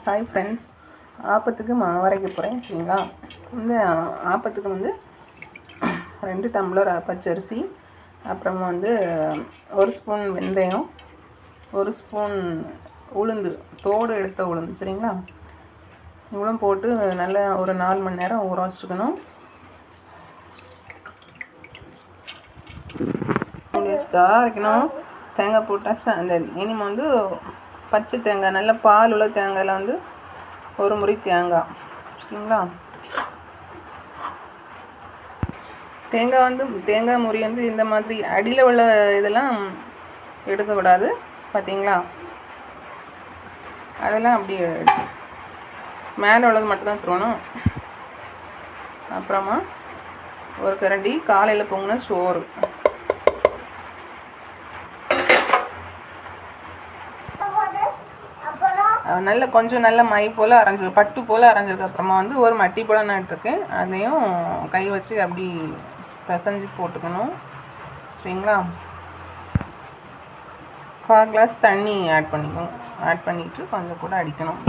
Hi friends, ஆப்பத்துக்கு மாவு அரைக்க போகிறேன். சரிங்களா? இந்த ஆப்பத்துக்கு வந்து 2 டம்ளர் பச்சரிசி, அப்புறமா வந்து 1 ஸ்பூன் வெந்தயம், 1 ஸ்பூன் உளுந்து, தோடு எடுத்த உளுந்து. சரிங்களா? இவ்வளோ போட்டு நல்லா ஒரு 4 மணி நேரம் ஊற வச்சுக்கணும். அரைக்கணும். தேங்காய் போட்டால் அந்த இனிமே வந்து பச்சை தேங்காய், நல்ல பால் உள்ள தேங்காயில் வந்து 1 முறி தேங்காய். சரிங்களா? தேங்காய் வந்து தேங்காய் முறி வந்து இந்த மாதிரி அடியில் உள்ள இதெல்லாம் எடுக்கக்கூடாது. பார்த்தீங்களா? அதெல்லாம் அப்படியே மேலே உள்ளது மட்டும்தான் தரணும். அப்புறமா 1 கரண்டி காலையில் பொங்கின சோறு. நல்ல கொஞ்சம் நல்ல மை போல் அரைஞ்சி பட்டு போல் அரைஞ்சதுக்கு அப்புறமா வந்து 1 மட்டி போல் நான் எடுத்துருக்கேன். அதையும் கை வச்சு அப்படி பிசைஞ்சு போட்டுக்கணும். சரிங்களா? 1/4 கிளாஸ் தண்ணி ஆட் பண்ணிக்கணும். ஆட் பண்ணிட்டு கொஞ்சம் கூட அடிக்கணும்.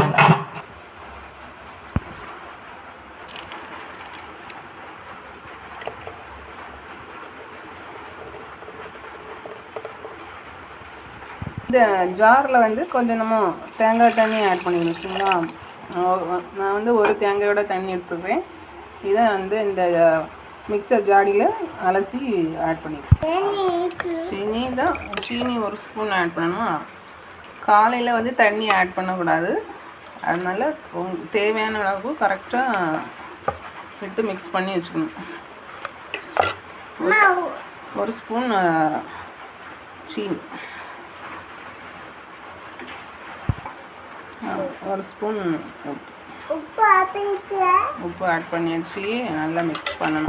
இந்த ஜாரில் வந்து கொஞ்சம் நம்ம தேங்காய் தண்ணி ஆட் பண்ணிக்கணும். சரிங்களா? நான் வந்து 1 தேங்காயோட தண்ணி எடுத்துக்கிறேன். இதை வந்து இந்த மிக்சர் ஜாடியில் அலசி ஆட் பண்ணிக்கணும். சீனி 1 ஸ்பூன் ஆட் பண்ணணும். காலையில் வந்து தண்ணி ஆட் பண்ணக்கூடாது. அதனால் தேவையான அளவுக்கு கரெக்டாக விட்டு மிக்ஸ் பண்ணி வச்சுக்கணும். 1 ஸ்பூன் சீனி, 1 ஸ்பூன் உப்பு ஆட் பண்ணியாச்சு. நல்லா மிக்ஸ் பண்ணணும்.